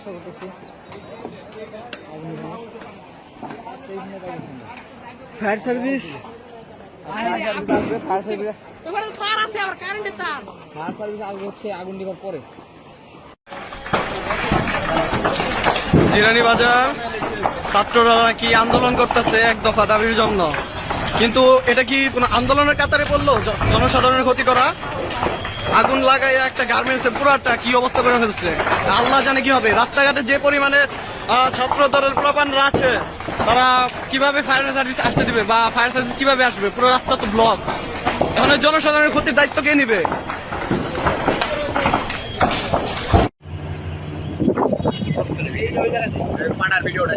চেষ্টা করতেছি। Fire service আসবে হচ্ছে আগুন নিভার পরে। জিরানি বাজার ছাত্ররা কি আন্দোলন করতেছে এক দফা দাবির জন্য, কিন্তু এটা কি কোন আন্দোলনের কাতারে পড়লো? জনসাধারণের ক্ষতি করা, আগুন লাগাইয়া একটা গার্মেন্টসে পুরাটা কি অবস্থা করে ফেলছে আল্লাহ জানে কি হবে। রাস্তাঘাটে যে পরিমাণে ছাত্র দলের প্রপানরা আছে, তারা কিভাবে ফায়ার সার্ভিস আসতে দিবে বা ফায়ার সার্ভিস কিভাবে আসবে? পুরো রাস্তা তো ব্লক। এখন জনসাধারণের ক্ষতির দায়িত্ব কে নিবে? ভিডিওটা